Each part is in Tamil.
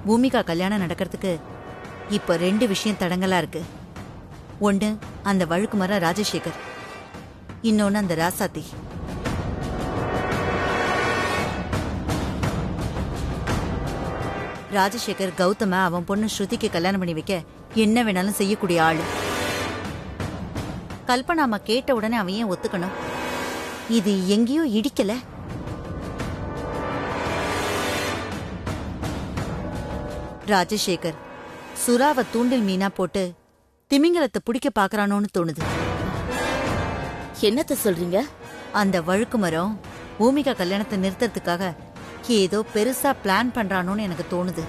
பூமிகா கல்யாணம் நடக்கிறதுக்கு இப்ப 2 விஷயம் தடங்கலா இருக்கு. ஒண்ணு அந்த வழுக்குமர ராஜசேகர், இன்னொன்னு அந்த ராசாத்தி. ராஜசேகர் கௌதம அவன் பொண்ணு ஸ்ருதிக்கு கல்யாணம் பண்ணி வைக்க என்ன வேணாலும் செய்யக்கூடிய ஆளு. கல்பனாமா கேட்ட உடனே அவன் ஏன் ஒத்துக்கணும்? இது எங்கேயோ இடிக்கல. ராஜசேகர் சுறாவை தூண்டில் மீனா போட்டு திமிங்கலத்தை பிடிக்க பாக்குறானோன்னு தோணுது. என்னத்த சொல்றீங்க? அந்த வழுக்கு மரம் பூமிகா கல்யாணத்தை நிறுத்தறதுக்காக ஏதோ பெருசா பிளான் பண்றானோன்னு எனக்கு தோணுது.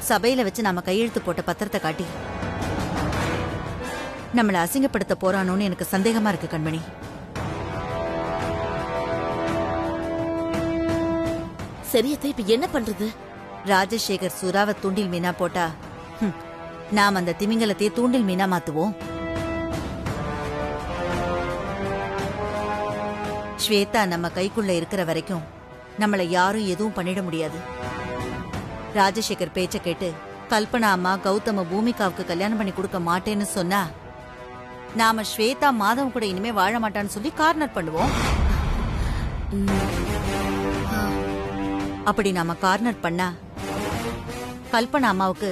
சபையில வச்சு நாம கையெழுத்து போட்ட பத்திரத்தை காட்டி நம்மளை அசிங்கப்படுத்த போறானோன்னு எனக்கு சந்தேகமா இருக்கு கண்மணி. சரியத்தை இப்ப என்ன பண்றது? ராஜசேகர் சுறாவை தூண்டில் மீனா போட்டா நாம் அந்த திமிங்கலத்தையே தூண்டில் மீனா மாத்துவோம். ஸ்வேதா நம்ம கைக்குள்ள இருக்கிற வரைக்கும் நம்மள யாரும் எதுவும் பண்ணிட முடியாது. ராஜசேகர் பேச்ச கேட்டு கல்பனா அம்மா கௌதம பூமிகாவுக்கு கல்யாணம் பண்ணி கொடுக்க மாட்டேன்னு சொன்னா நாம ஸ்வேதா மாதவன் கூட இனிமே வாழ மாட்டான்னு சொல்லி கார்னர் பண்ணுவோம். அப்படி நாம கார்னர் பண்ணா கல்பனா அம்மாவுக்கு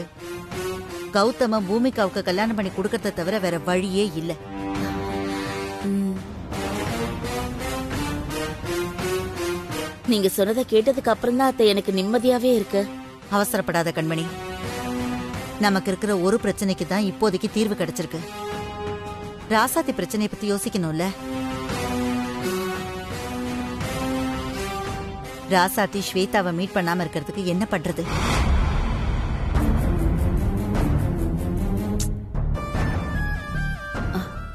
கௌதம பூமிகாவுக்கு கல்யாணம் பண்ணி கொடுக்கறத தவிர வேற வழியே இல்ல. நீங்க சொன்னதை கேட்டதுக்கு அப்புறம் தான் அத்தை எனக்கு நிம்மதியாவே இருக்கு. அவசரப்படாத கண்மணி. நமக்கு இருக்கிற ஒரு பிரச்சனைக்கு தான் இப்போதைக்கு தீர்வு கிடைச்சிருக்கு. ராசாத்தி பிரச்சனையை பத்தி யோசிக்கணும்ல. ராசாத்தி ஸ்வேதாவை மீட் பண்ணாம இருக்கிறதுக்கு என்ன பண்றது?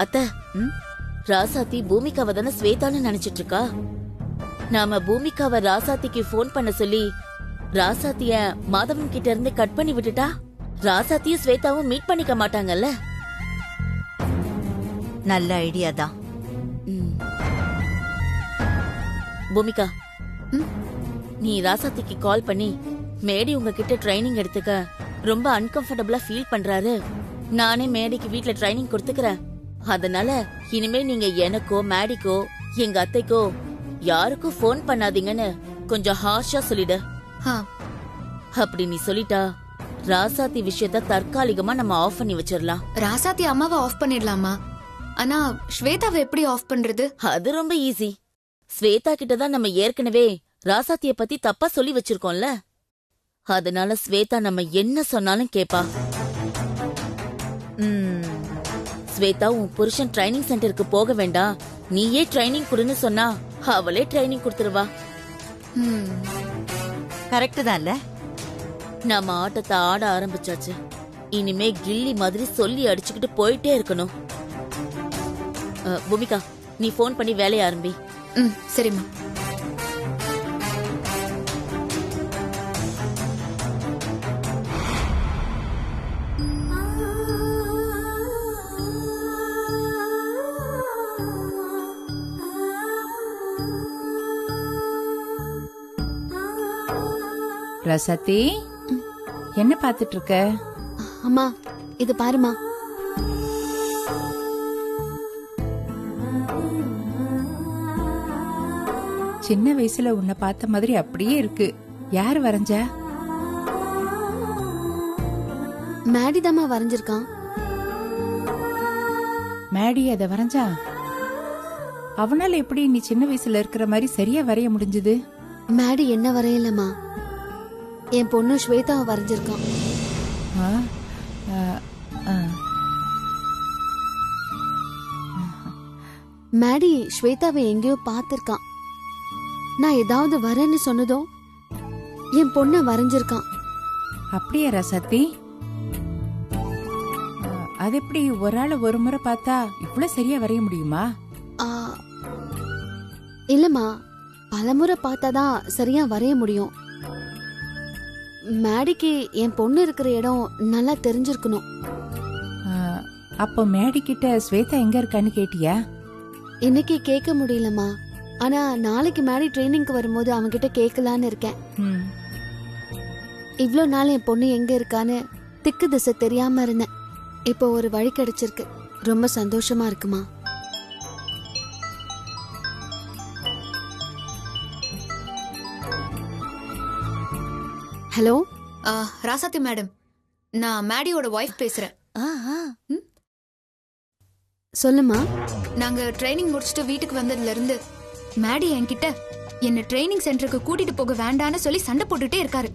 அத்தை, ராசாத்தி பூமிகாவை தானே ஸ்வேதான்னு நினைச்சிட்டு இருக்கா. நாம பூமிகாவை ராசாத்திக்கு போன் பண்ண சொல்லி ராசாத்திய மாதவன் கிட்ட இருந்து கட் பண்ணி விட்டுட்டா ராசாத்தியும் ஸ்வேதாவும் மீட் பண்ணிக்க மாட்டாங்கல்ல. நல்ல ஐடியா தான். பூமிகா, நீ ராசாத்திக்கு கால் பண்ணி மேடி உங்ககிட்ட ட்ரைனிங் எடுத்துக்க ரொம்ப அன்கம்ஃபர்டபுளா ஃபீல் பண்றாரு, நானே மேடிக்கு வீட்ல ட்ரைனிங் கொடுத்துக்கிறேன், அதனால இனிமே நீங்க எனக்கோ மேடிக்கோ எங்க அத்தைக்கோ யாருக்கும் போன் பண்ணாதீங்கன்னு கொஞ்சம் ஹார்ஷா சொல்லிடு. அப்படி நீ சொல்லிட்டா ராசாத்தி விஷயத்த தற்காலிகமா நம்ம ஆஃப் பண்ணி வச்சிடலாம். ராசாத்தி அம்மாவை ஆஃப் பண்ணிடலாமா? ஆனா ஸ்வேதாவை எப்படி ஆஃப் பண்றது? அது ரொம்ப ஈஸி. ஸ்வேதா கிட்டதான் நம்ம ஏற்கனவே ராசாத்திய பத்தி தப்பா சொல்லி வச்சிருக்கோம்ல, அதனால ஸ்வேதா நம்ம என்ன சொன்னாலும் கேப்பா. ஸ்வேதா உன் புருஷன் ட்ரைனிங் சென்டருக்கு போக வேண்டாம், நீயே ட்ரைனிங் கொடுன்னு சொன்னா அவளே ட்ரைனிங் கொடுத்துருவா. கரெக்ட் தான் இல்ல? நாம ஆட்டத்தை ஆட ஆரம்பிச்சாச்சு, இனிமே கில்லி மாதிரி சொல்லி அடிச்சுக்கிட்டு போயிட்டே இருக்கணும். பூமிகா, நீ போன் பண்ணி வேலைய ஆரம்பி. சரிம்மா. ரசதி, என்ன பாத்துட்டு இருக்க? அம்மா இது பாருமா. சின்ன வயசுல உன்னை பார்த்த மாதிரி அப்படியே இருக்கு. யார் வரைஞ்சா? மேடிதாமா வரைஞ்சிருக்கான். மேடி அத வரைஞ்சா? அவனால எப்படி நீ சின்ன வயசுல இருக்கிற மாதிரி சரியா வரைய முடிஞ்சது? மேடி என்ன வரையலமா, என் பொண்ணு ஸ்வேதாவை வரைஞ்சிருக்கான். மேடி ஸ்வேதாவை எங்கேயோ பார்த்திருக்கான். நான் ஏதாவது வரேன்னு சொன்னதும் என் பொண்ண வரைஞ்சிருக்கான். அப்படியே ரசத்தி? அது எப்படி ஒரு ஆள ஒரு முறை பார்த்தா இவ்வளவு சரியா வரைய முடியுமா? இல்லம்மா, பலமுறை பார்த்தாதான் சரியா வரைய முடியும். மேடிக்கு என் பொண்ணு இருக்கிற இடம் நல்லா தெரிஞ்சிருக்கணும். அப்போ மேடி கிட்ட ஸ்வேதா எங்க இருக்கான்னு கேட்டியா? இன்னைக்கு கேட்க முடியலம்மா, ஆனா நாளைக்கு மேடி ட்ரைனிங்க்கு வரும்போது அவன்கிட்ட கேட்கலான்னு இருக்கேன். ம். இவ்ளோ நாள் என் பொண்ணு எங்க இருக்கான்னு திக்கு திசை தெரியாம இருந்தேன். இப்போ ஒரு வழி கிடைச்சிருக்கு. ரொம்ப சந்தோஷமா இருக்குமா. ஹலோ, ராசாத்தி மேடம், நான் மேடியோட ஒய்ஃப் பேசுறேன். ஆ, ஆ. சொல்லுமா. நாங்க ட்ரைனிங் முடிச்சுட்டு வீட்டுக்கு வந்ததுல இருந்து மேடி என்கிட்ட என்ன ட்ரைனிங் சென்டருக்கு கூட்டிட்டு போக வேண்டான்னு சொல்லி சண்டை போட்டுட்டே இருக்காரு.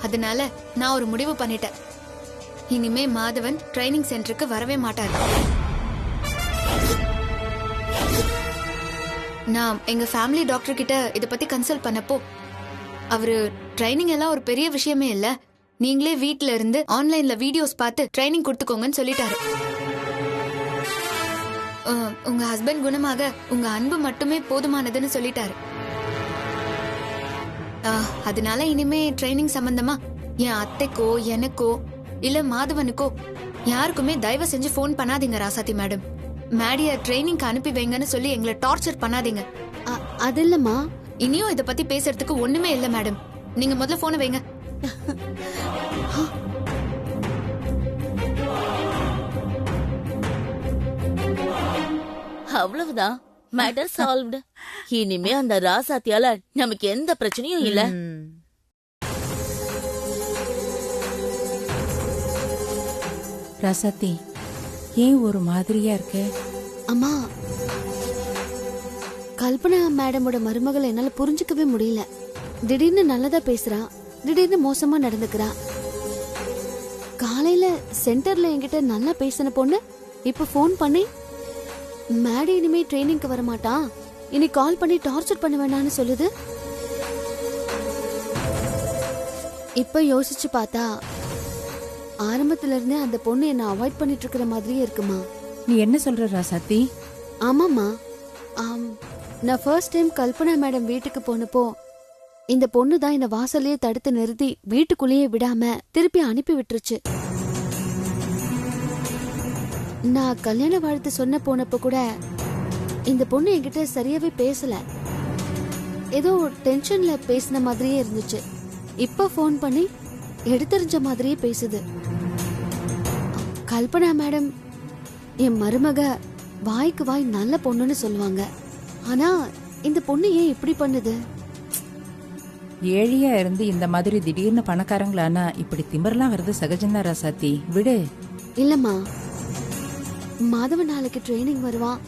அதனால நான் ஒரு முடிவு பண்ணிட்டேன். இனிமே மாதவன் ட்ரைனிங் சென்டருக்கு வரவே மாட்டாரு. நான் எங்க ஃபேமிலி டாக்டர் கிட்ட இத பத்தி கன்சல்ட் பண்ணப்போ அவரு ட்ரைனிங் எல்லாம் ஒரு பெரிய விஷயமே இல்ல, நீங்களே வீட்ல இருந்து ஆன்லைன்ல வீடியோஸ் பார்த்து ட்ரைனிங் கொடுத்துக்கோங்கன்னு சொல்லிட்டாரு. உங்க ஹஸ்பண்ட் குணமாக உங்க அன்பு மட்டுமே போதுமானதுன்னு சொல்லிட்டாரு. அதனால இனிமே ட்ரைனிங் சம்பந்தமா என் அத்தைக்கோ எனக்கோ இல்ல மாதவனுக்கோ யாருக்குமே தயவு செஞ்சு போன் பண்ணாதீங்க ராசாத்தி மேடம். மேடிய ட்ரைனிங்க்கு அனுப்பி வைங்கன்னு சொல்லி எங்களை டார்ச்சர் பண்ணாதீங்க. அது இல்லம்மா. இனியும் இத பத்தி பேசுறதுக்கு ஒண்ணுமே இல்ல மேடம். நீங்க முதல்ல போனை வைங்க. அவ்வளவுதான், மேட்டர் சால்வ்டு. இனிமே அந்த ராசாத்தியால நமக்கு எந்த பிரச்சனையும் இல்ல. ம். ராசாத்தி, ஏன் ஒரு மாதிரியா இருக்க? அம்மா, கல்பனா மேடமோட மருமகளை என்னால புரிஞ்சுக்கவே முடியல. திடீர்னு நல்லதா பேசுறா, திடீர்னு மோசமா நடந்துக்கிறா. காலையில சென்டர்ல என்கிட்ட நல்லா பேசின பொண்ணு இப்ப போன் பண்ணி மேடி இனிமே ட்ரைனிங்க்கு வர மாட்டான், இனி கால் பண்ணி டார்ச்சர் பண்ண வேண்டாம்னு சொல்லுது. இப்ப யோசிச்சு பார்த்தா ஆரம்பத்துல இருந்தே அந்த பொண்ணு என்ன அவாய்ட் பண்ணிட்டு இருக்கிற மாதிரியே இருக்குமா. நீ என்ன சொல்ற ராசாத்தி? ஆமாம்மா. நான் ஃபர்ஸ்ட் டைம் கல்பனா மேடம் வீட்டுக்கு போனப்போ இந்த பொண்ணு தான் என்ன வாசல்லையே தடுத்து நிறுத்தி வீட்டுக்குள்ளேயே விடாம திருப்பி அனுப்பி விட்டுருச்சு. நான் கல்யாண வாழ்த்து சொன்ன போனப்போ கூட இந்த பொண்ணு என்கிட்ட சரியாவே பேசல, ஏதோ டென்ஷன்ல பேசின மாதிரியே இருந்துச்சு. இப்ப ஃபோன் பண்ணி எடுத்தறிஞ்ச மாதிரியே பேசுது. கல்பனா மேடம் என் மருமக வாய்க்கு வாய் நல்ல பொண்ணுன்னு சொல்லுவாங்க. ஆனா இந்த பொண்ணு ஏன் இப்படி பண்ணுது? ஏழையா இருந்து இந்த மாதிரி திடீர்னு பணக்காரங்களானா இப்படி திமிரெல்லாம் வர்றது சகஜம்தான் ராசாத்தி, விடு. இல்லம்மா, மாதவன் நாளைக்கு ட்ரைனிங் வருவான்.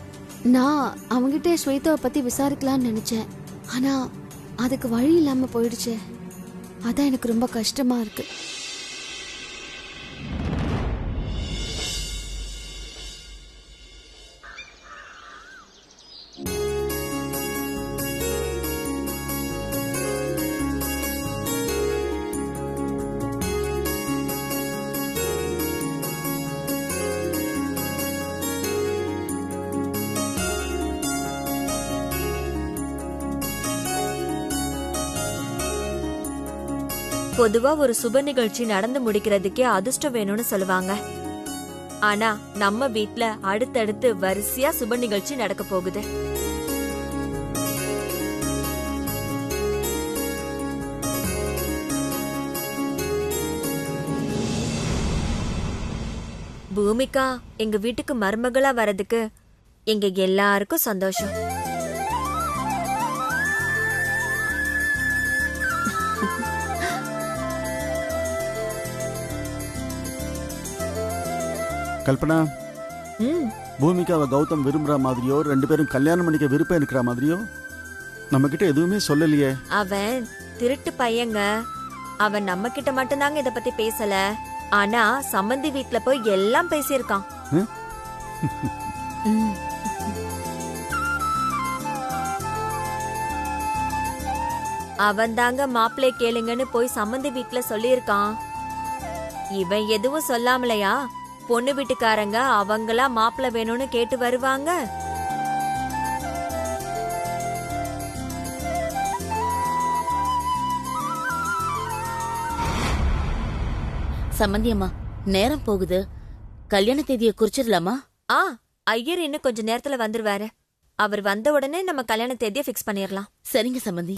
நான் அவங்கிட்ட ஸ்வேதாவை பத்தி விசாரிக்கலாம்னு நினைச்சேன். ஆனா அதுக்கு வழி இல்லாம போயிடுச்சு. அதான் எனக்கு ரொம்ப கஷ்டமா இருக்கு. பொதுவா ஒரு சுப நிகழ்ச்சி நடந்து முடிக்கிறதுக்கே அதிர்ஷ்டம் வேணும்னு சொல்லுவாங்க. ஆனா நம்ம வீட்ல அடுத்தடுத்து வரிசையா சுப நிகழ்ச்சி நடக்க போகுது. பூமிகா எங்க வீட்டுக்கு மருமகளா வரதுக்கு எங்க எல்லாருக்கும் சந்தோஷம். கல்பனா, ம், பூமிகாவை கௌதம் விரும்புற மாதிரியோ 2 பேரும் கல்யாணம் பண்ணிக்க விருப்பம் இருக்கிற மாதிரியோ நம்ம கிட்ட எதுவுமே சொல்லலையே. அவன் திருட்டு பையங்க. அவன் நம்ம கிட்ட மட்டும்தாங்க இத பத்தி பேசல. ஆனா சம்பந்தி வீட்ல போய் எல்லாம் பேசியிருக்கான். அவன் தாங்க மாப்பிள்ளை கேளுங்கன்னு போய் சம்பந்தி வீட்ல சொல்லியிருக்கான். இவன் எதுவும் சொல்லாமலையா பொண்ணு வீட்டுக்காரங்க அவங்களா மாப்பிள்ளை வேணும்னு கேட்டு வருவாங்க. சம்பந்தியம்மா, நேரம் போகுது, கல்யாண தேதியை குறிச்சிடலாமா? ஆ ஐயர் இன்னும் கொஞ்ச நேரத்துல வந்துருவாரு. அவர் வந்த உடனே நம்ம கல்யாண தேதியை ஃபிக்ஸ் பண்ணிடலாம். சரிங்க சம்பந்தி.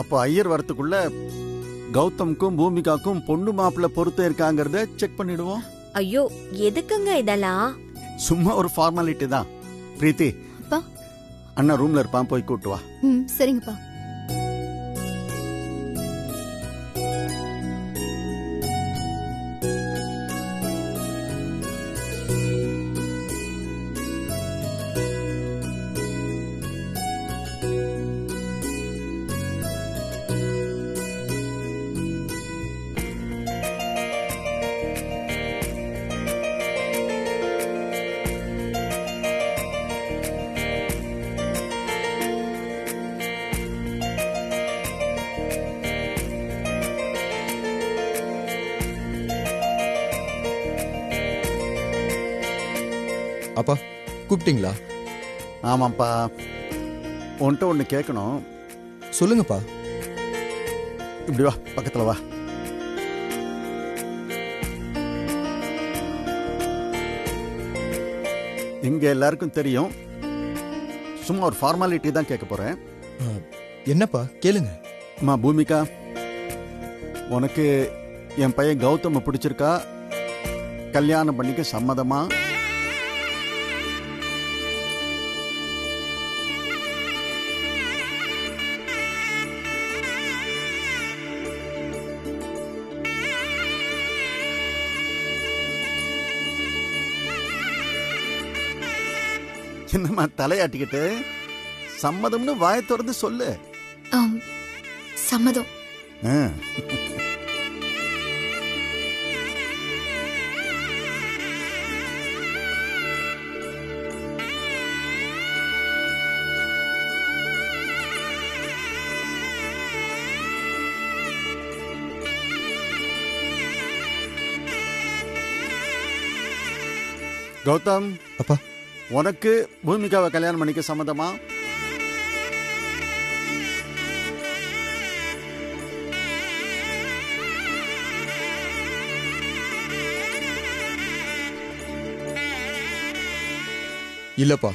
அப்போ ஐயர் வரத்துக்குள்ள கௌதம்க்கும் பூமிகாக்கும் பொண்ணு மாப்பிள்ள பொறுத்தே இருக்காங்கறத செக் பண்ணிடுவோம். ஐயோ, எதுக்குங்க இதெல்லாம்? சும்மா ஒரு ஃபார்மாலிட்டி தான். பிரீத்தி, அப்பா. அண்ணா ரூம்ல இருப்பான், போய் கூட்டு வா. சரிங்கப்பா. அப்பா கூப்பிட்டீங்களா? ஆமாப்பா, உன்கிட்ட ஒன்று கேட்கணும். சொல்லுங்கப்பா. இப்படி வா, பக்கத்துல வா. இங்க எல்லாருக்கும் தெரியும், சும்மா ஒரு ஃபார்மாலிட்டி தான் கேட்க போறேன். என்னப்பா கேளுங்க. அம்மா பூமிகா, உனக்கு என் பையன் கௌதம பிடிச்சிருக்கா? கல்யாணம் பண்ணிக்க சம்மதமா? என்னம்மா தலையாட்டிக்கிட்டு? சம்மதம்னு வாயை திறந்து சொல்லு. சம்மதம். ஆ. கௌதம், அப்பா, உனக்கு பூமிகாவை கல்யாணம் பண்ணிக்க சம்மதமா? இல்லப்பா.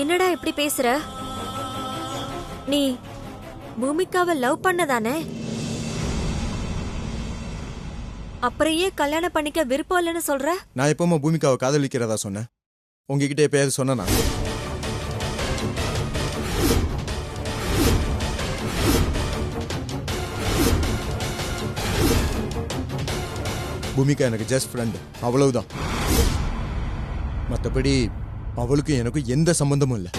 என்னடா இப்படி பேசுற? நீ பூமிகாவை லவ் பண்ணதானே? அப்புறம் ஏன் கல்யாணம் பண்ணிக்க விருப்பம் இல்லைன்னு சொல்ற? நான் எப்பமா பூமிகாவை காதலிக்கிறதா சொன்னேன்? உங்ககிட்ட எப்பயாவது சொன்னா? பூமிகா எனக்கு ஜஸ்ட் ஃப்ரெண்ட், அவ்வளவுதான். மற்றபடி அவளுக்கும் எனக்கும் எந்த சம்பந்தமும் இல்லை.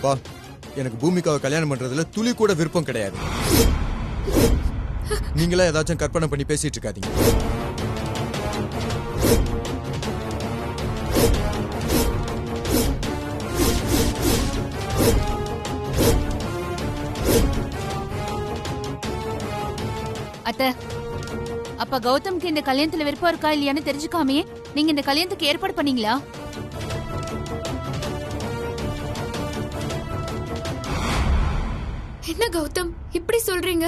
பா, எனக்கு பூமிகாவை கல்யாணம் பண்றதுல துளி கூட விருப்பம் கிடையாது. நீங்களா ஏதாச்சும் கற்பனை பண்ணி பேசிட்டு இருக்காதீங்க. அத்த, அப்ப கௌதம்க்கு இந்த கல்யாணத்துல விருப்பம் இருக்கா இல்லையான்னு தெரிஞ்சுக்காமே நீங்க இந்த கல்யாணத்துக்கு ஏற்பாடு பண்ணீங்களா? என்ன கௌதம் இப்படி சொல்றீங்க?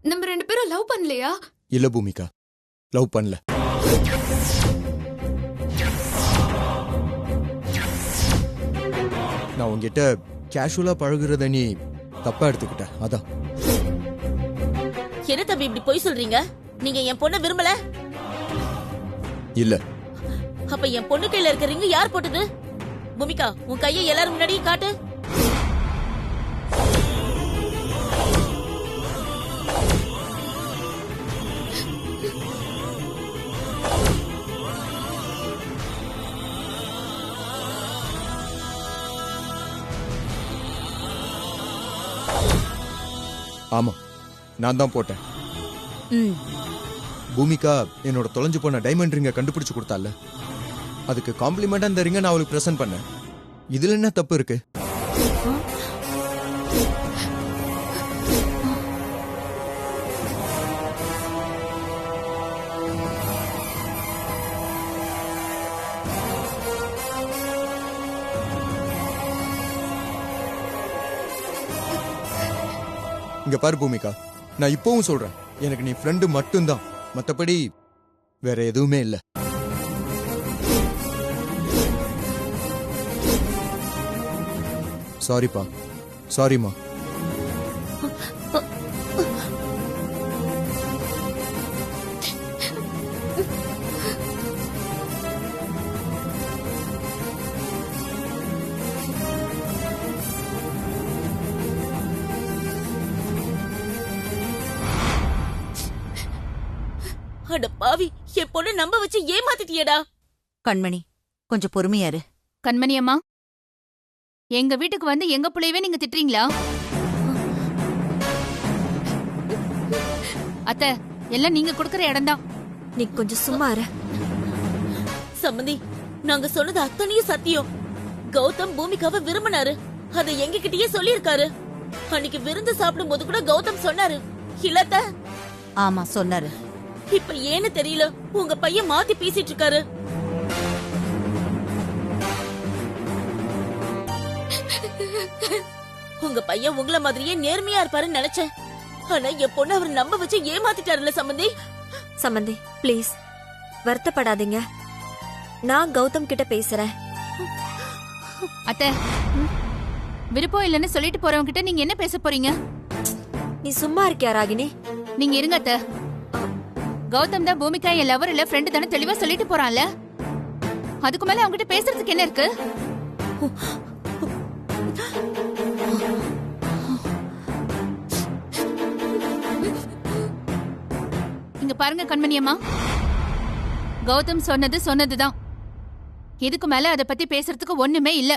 நம்ம 2 பேரும் லவ் பண்ணலையா? இல்ல பூமிகா, லவ் பண்ணல. நான் உங்ககிட்ட கேஷுவலா பழகுறத நீ தப்பா எடுத்துக்கிட்ட, அதான். என்ன தம்பி இப்படி பொய் சொல்றீங்க? நீங்க என் பொண்ணை விரும்பல? இல்ல. அப்ப என் பொண்ணு கையில இருக்க ரிங் யார் போட்டது? பூமிகா, உன் கையை எல்லாரும் முன்னாடியும் காட்டு. ஆமா, நான் தான் போட்டேன். ம். பூமிகா என்னோட தொலைஞ்சு போன டைமண்ட் ரிங்கை கண்டுபிடிச்சு கொடுத்தால, அதுக்கு காம்ப்ளிமெண்டா இந்த ரிங்கை நான் அவளுக்கு பிரசன்ட் பண்ணேன். இதுல என்ன தப்பு இருக்கு? இங்க பாரு பூமிகா, நான் இப்பவும் சொல்றேன், எனக்கு நீ ஃப்ரெண்டு மட்டும்தான், மத்தபடி வேற எதுவுமே இல்ல. சாரிப்பா, சாரிம்மா. அட பாவி, என் பொண்ணு நம்ப வச்சு ஏமாத்திட்டியடா. கண்மணி, கொஞ்சம் பொறுமையாரு. கண்மணி அம்மா, எங்க வீட்டுக்கு வந்து எங்க புள்ளையவே நீங்க திட்டுறீங்களா? அத்த, எல்லாம் நீங்க கொடுக்கற இடம்தான். நீ கொஞ்சம் சும்மா இரு. சம்பந்தி, நாங்க சொன்னது அத்தனையும் சத்தியம். கௌதம் பூமிகாவை விரும்பினாரு, அதை எங்க கிட்டயே சொல்லியிருக்காரு. அன்னைக்கு விருந்து சாப்பிடும் போது கூட கௌதம் சொன்னாரு இல்லத்த? ஆமா சொன்னாரு. இப்ப ஏன்னு தெரியல, உங்க பையன் மாத்தி பேசிட்டு இருக்காரு. உங்க பையன் உங்களை மாதிரியே நேர்மையா இருப்பாருன்னு நினைச்சேன். ஆனா என் பொண்ணு அவர் நம்ப வச்சு ஏமாத்திட்டாருல சம்பந்தி. சம்பந்தி ப்ளீஸ் வருத்தப்படாதீங்க, நான் கௌதம் கிட்ட பேசுறேன். அத்த, விருப்பம் இல்லைன்னு சொல்லிட்டு போறவங்க கிட்ட நீங்க என்ன பேச போறீங்க? நீ சும்மா இருக்கியா ராகினி? நீங்க இருங்க அத்த. கௌதம் தான் பூமிகா என் லவர் இல்ல ஃப்ரெண்டு தானே தெளிவா சொல்லிட்டு போறான்ல. அதுக்கு மேல அவங்க கிட்ட பேசுறதுக்கு என்ன இருக்கு? இங்க பாருங்க கண்மணி அம்மா, கௌதம் சொன்னதுதான். இதுக்கு மேல அதை பத்தி பேசுறதுக்கு ஒண்ணுமே இல்ல.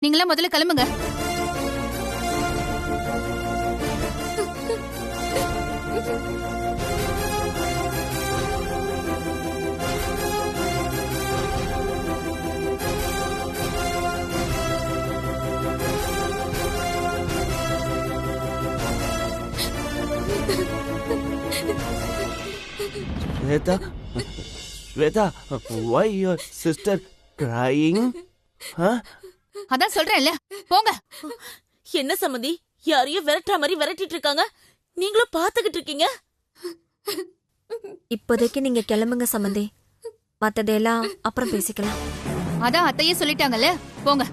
நீங்களா முதல்ல கிளம்புங்க. Shweta, Shweta, why your sister crying? Huh? அதான் சொல்றேன்ல, போங்க. என்ன சம்பந்தி, யாரையும் விரட்டுற மாதிரி விரட்டிட்டு இருக்காங்க, நீங்களும் பாத்துக்கிட்டு இருக்கீங்க. இப்போதைக்கு நீங்க கிளம்புங்க சம்பந்தி, மத்ததெல்லாம் அப்புறம் பேசிக்கலாம். அதான் அத்தையே சொல்லிட்டாங்கல்ல, போங்க.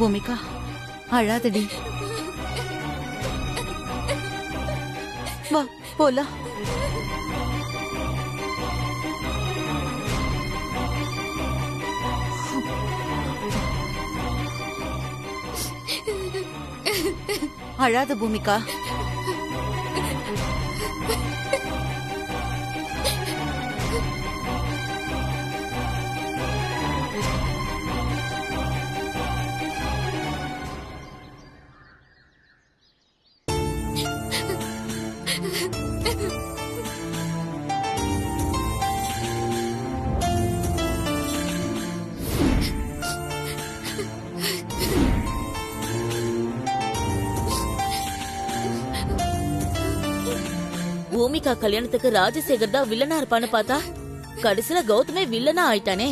பூமிகா, அழாதடி. வா போலாம். அழாத பூமிகா. பூமிகா கல்யாணத்துக்கு ராஜசேகர் தான் வில்லனா இருப்பான்னு பார்த்தா கடைசியில கௌதமே வில்லனா ஆயிட்டானே.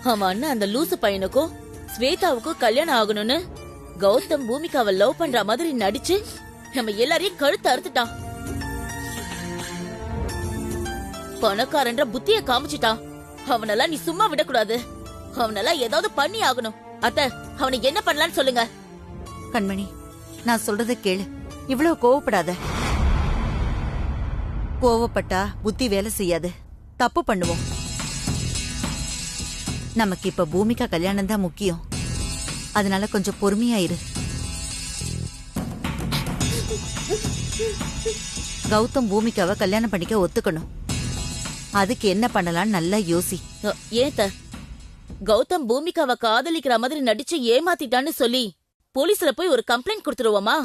அவன் அண்ணன் அந்த லூசு பையனுக்கும் ஸ்வேதாவுக்கும் கல்யாணம் ஆகணும்னு கௌதம் பூமிகாவை லவ் பண்ற மாதிரி நடிச்சு நம்ம எல்லாரையும் கழுத்து அறுத்துட்டான். பணக்காரன்ற புத்திய காமிச்சிட்டான். அவனெல்லாம் நீ சும்மா விடக்கூடாது. அவனெல்லாம் ஏதாவது பண்ணி ஆகணும். அத்த, அவனை என்ன பண்ணலான்னு சொல்லுங்க. கண்மணி, நான் சொல்றத கேளு. இவ்வளவு கோவப்படாத. கோவப்பட்டா புத்தி வேலை செய்யாது, தப்பு பண்ணுவோம். நமக்கு இப்ப பூமிகா கல்யாணம் தான் முக்கியம். அதனால கொஞ்சம் பொறுமையா இரு. கௌதம் பூமிகாவை கல்யாணம் பண்ணிக்க ஒத்துக்கணும். அதுக்கு என்ன பண்ணலாம் நல்லா யோசி. ஏத்த கௌதம் பூமிகாவை காதலிக்கிற மாதிரி நடிச்சு ஏமாத்திட்டான்னு சொல்லி போலீஸ்ல போய் ஒரு கம்ப்ளைண்ட் கொடுத்துருவோமா?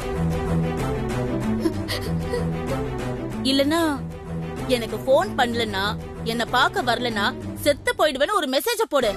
இல்லனா எனக்கு போன் பண்ணலனா, என்ன பார்க்க வரலனா செத்து போயிடுவேன்னு ஒரு மெசேஜ போடு.